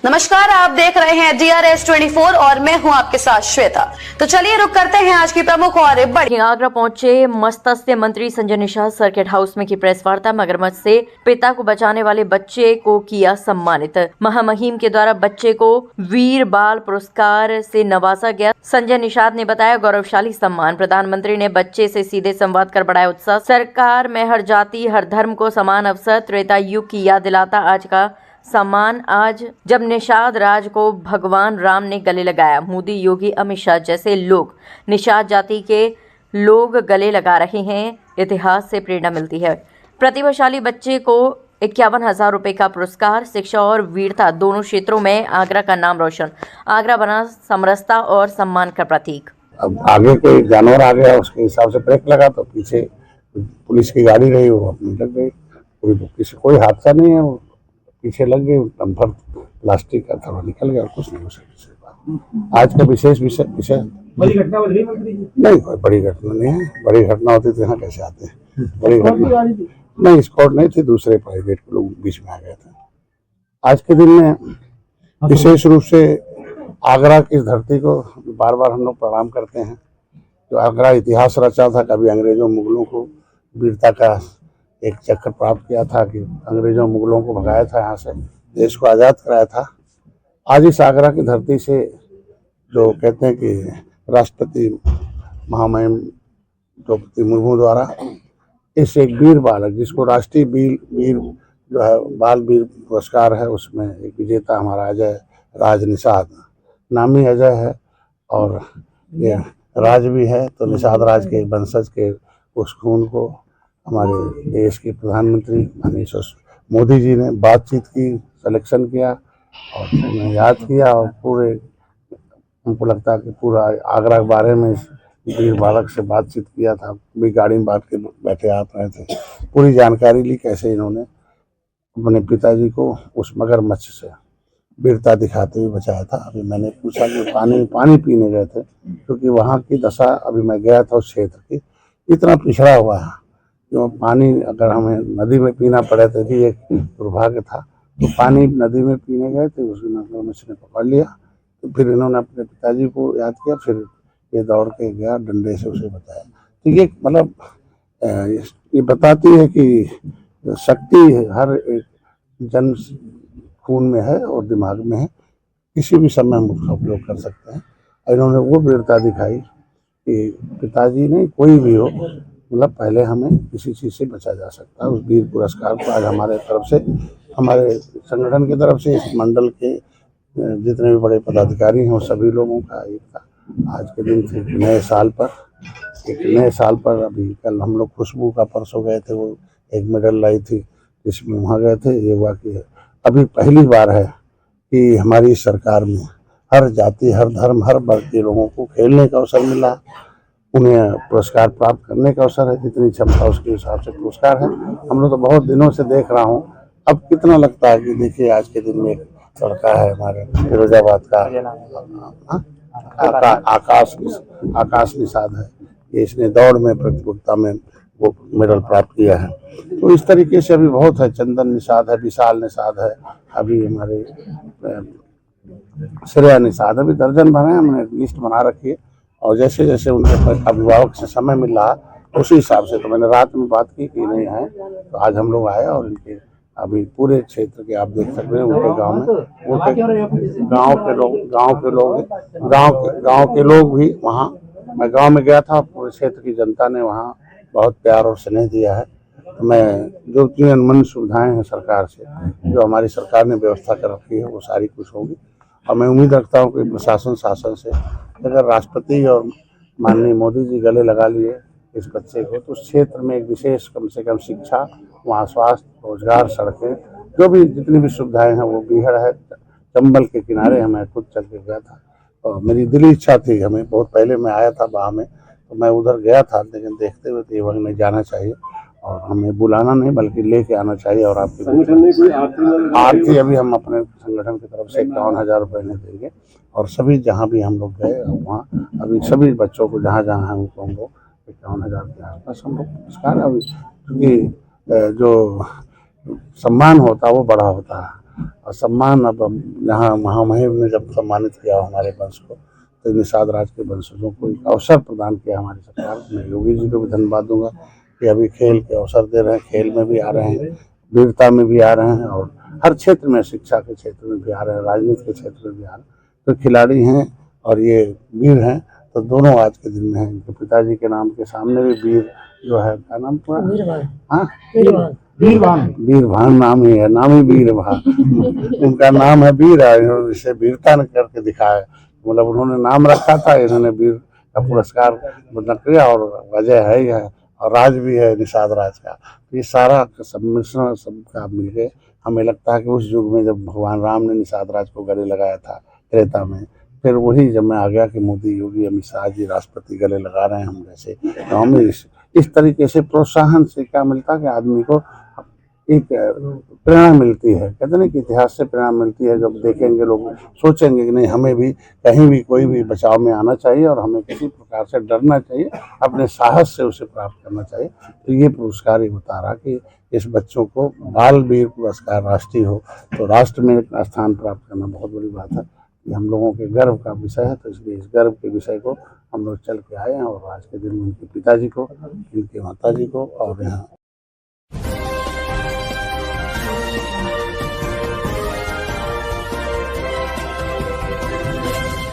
नमस्कार, आप देख रहे हैं DRS 24 और मैं हूं आपके साथ श्वेता। तो चलिए रुक करते हैं आज की प्रमुख और बड़ी। आगरा पहुंचे मत्स्य मंत्री संजय निषाद सर्किट हाउस में की प्रेस वार्ता। मगरमच्छ से पिता को बचाने वाले बच्चे को किया सम्मानित। महामहिम के द्वारा बच्चे को वीर बाल पुरस्कार से नवाजा गया। संजय निषाद ने बताया गौरवशाली सम्मान। प्रधानमंत्री ने बच्चे से सीधे संवाद कर बढ़ाया उत्साह। सरकार में हर जाति हर धर्म को समान अवसर। त्रेता युग की याद दिलाता आज का सम्मान। आज जब निषाद राज को भगवान राम ने गले लगाया, मोदी योगी अमित शाह जैसे लोग निषाद जाति के लोग गले लगा रहे हैं। इतिहास से प्रेरणा मिलती है। प्रतिभाशाली बच्चे को 51,000 रुपये का पुरस्कार। शिक्षा और वीरता दोनों क्षेत्रों में आगरा का नाम रोशन। आगरा बना समरसता और सम्मान का प्रतीक। अब आगे कोई जानवर आ गया, उसके हिसाब से ब्रेक लगा तो पीछे पुलिस की गाड़ी रही, वो अपनी लग गई। कोई हादसा नहीं है, वो पीछे लग गई, डंपर प्लास्टिक का था, निकल गया और कुछ नहीं हो सकता। आज का विशेष विषय बड़ी घटना बन रही मंत्री जी? नहीं, कोई बड़ी घटना नहीं है। बड़ी घटना होती तो यहाँ कैसे आते हैं? बड़ी घटना नहीं, स्कॉट नहीं थी, दूसरे प्राइवेट के लोग बीच में आ गए थे। आज के दिन में विशेष रूप से आगरा की धरती को बार बार हम लोग प्रणाम करते हैं। जो आगरा इतिहास रचा था, कभी अंग्रेजों मुगलों को वीरता का एक चक्कर प्राप्त किया था कि अंग्रेजों मुगलों को भगाया था, यहाँ से देश को आज़ाद कराया था। आज इस आगरा की धरती से जो कहते हैं कि राष्ट्रपति महामहिम द्रौपदी मुर्मू द्वारा इस एक वीर बालक, जिसको राष्ट्रीय वीर जो है बाल वीर पुरस्कार है, उसमें एक विजेता हमारा अजय राज निषाद, नामी अजय है और ये राज भी है। तो निषाद राज के वंशज के उस खून को हमारे देश के प्रधानमंत्री माननीय मोदी जी ने बातचीत की, सिलेक्शन किया और उन्हें याद किया और पूरे हमको लगता है कि पूरा आगरा के बारे में वीर बालक से बातचीत किया था। भी गाड़ी में बात के बैठे आ रहे थे, पूरी जानकारी ली कैसे इन्होंने अपने पिताजी को उस मगरमच्छ से वीरता दिखाते हुए बचाया था। अभी मैंने पूछा कि पानी पीने गए थे, क्योंकि वहाँ की दशा, अभी मैं गया था उस क्षेत्र की, इतना पिछड़ा हुआ है जो पानी अगर हमें नदी में पीना पड़े तो भी एक दुर्भाग्य था। तो पानी नदी में पीने गए थे, उस मगरमच्छ ने पकड़ लिया। तो फिर इन्होंने अपने पिताजी को याद किया, फिर ये दौड़ के गया, डंडे से उसे बचाया। तो ये मतलब ये बताती है कि शक्ति हर एक जन खून में है और दिमाग में है, किसी भी समय हम उसका उपयोग कर सकते हैं। इन्होंने वो वीरता दिखाई कि पिताजी नहीं, कोई भी हो, मतलब पहले हमें किसी चीज़ से बचा जा सकता है। उस वीर पुरस्कार को आज हमारे तरफ से, हमारे संगठन की तरफ से, इस मंडल के जितने भी बड़े पदाधिकारी हैं, वो सभी लोगों का एक था। आज के दिन थे नए साल पर अभी कल हम लोग खुशबू का परसों गए थे, वो एक मेडल लाई थी जिसमें वहाँ गए थे। ये हुआ कि अभी पहली बार है कि हमारी सरकार में हर जाति हर धर्म हर वर्ग के लोगों को खेलने का अवसर मिला, उन्हें पुरस्कार प्राप्त करने का अवसर है। जितनी क्षमता उसके हिसाब से पुरस्कार है। हम लोग तो बहुत दिनों से देख रहा हूँ, अब कितना लगता है कि देखिए आज के दिन में एक लड़का है हमारे फिरोजाबाद का आकाश निषाद है, ये इसने दौड़ में प्रतियोगिता में वो मेडल प्राप्त किया है। तो इस तरीके से अभी बहुत है, चंदन निषाद है, विशाल निषाद है, अभी हमारे श्रेया निषाद, अभी दर्जन भर हैं। हमने लिस्ट बना रखी है और जैसे जैसे उनके अभिभावक से समय मिल रहा उसी हिसाब से, तो मैंने रात में बात की कि नहीं आए, तो आज हम लोग आए और इनके अभी पूरे क्षेत्र के आप देख सकते हैं, उनके गांव में गांव के लोग भी वहाँ, मैं गांव में गया था, पूरे क्षेत्र की जनता ने वहाँ बहुत प्यार और स्नेह दिया है। तो मैं जो इतनी अनमन सुविधाएं हैं सरकार से, जो हमारी सरकार ने व्यवस्था कर रखी है, वो सारी कुछ होगी। और मैं उम्मीद रखता हूँ कि प्रशासन शासन से अगर राष्ट्रपति और माननीय मोदी जी गले लगा लिए इस बच्चे को, तो उस क्षेत्र में एक विशेष कम से कम शिक्षा, वहाँ स्वास्थ्य, रोजगार, सड़कें, जो भी जितनी भी सुविधाएं हैं, वो बीहड़ है। चंबल के किनारे मैं खुद चल के गया था और मेरी दिली इच्छा थी, हमें बहुत पहले मैं आया था वहाँ में, तो मैं उधर गया था, लेकिन देखते हुए ये वक्त नहीं जाना चाहिए और हमें बुलाना नहीं बल्कि लेके आना चाहिए। और आपकी आरती अभी हम अपने संगठन की तरफ से 51,000 रुपये नहीं देंगे और सभी जहाँ भी हम लोग गए वहाँ अभी सभी बच्चों को जहाँ जहाँ हैं उनको हम लोग 51,000 के आसपास हम लोग पुरस्कार, अभी क्योंकि जो सम्मान होता है वो बड़ा होता है। और सम्मान अब यहाँ महामहिम ने जब सम्मानित किया हमारे वंश को, तो निषाद राज के वंशजों को एक अवसर प्रदान किया हमारी सरकार। मैं योगी जी को भी धन्यवाद दूंगा कि अभी खेल के अवसर दे रहे हैं, खेल में भी आ रहे हैं, वीरता में भी आ रहे हैं, और हर क्षेत्र में, शिक्षा के क्षेत्र में भी आ रहे हैं, राजनीति के क्षेत्र में भी आ रहे हैं। तो खिलाड़ी हैं और ये वीर हैं, तो दोनों आज के दिन में हैं। इनके पिताजी के नाम के सामने भी वीर जो है, क्या नाम पूरा? हाँ, वीरभान नाम ही है, नाम ही वीरभान। उनका नाम है वीर, इसे वीरता ने करके दिखाया, मतलब उन्होंने नाम रखा था, इन्होंने वीर का पुरस्कार मतलब किया, और वजह है यह, और राज भी है निषाद राज का। ये सारा सम्मिश्रण सबका मिलके हमें लगता है कि उस युग में जब भगवान राम ने निषाद राज को गले लगाया था त्रेता में, फिर वही जब मैं आ गया कि मोदी, योगी, अमित शाह जी राष्ट्रपति गले लगा रहे हैं हम जैसे, तो हमें इस तरीके से प्रोत्साहन से क्या मिलता है कि आदमी को एक प्रेरणा मिलती है। कहते हैं कि इतिहास से प्रेरणा मिलती है। जब देखेंगे लोग सोचेंगे कि नहीं, हमें भी कहीं भी कोई भी बचाव में आना चाहिए और हमें किसी प्रकार से डरना चाहिए, अपने साहस से उसे प्राप्त करना चाहिए। तो ये पुरस्कार ही बता रहा कि इस बच्चों को बाल वीर पुरस्कार राष्ट्रीय हो, तो राष्ट्र में स्थान प्राप्त करना बहुत बड़ी बात है। ये हम लोगों के गर्व का विषय है। तो इसलिए इस गर्व के विषय को हम लोग चल के आए हैं, और आज के दिन में इनके पिताजी को, इनके माताजी को और यहाँ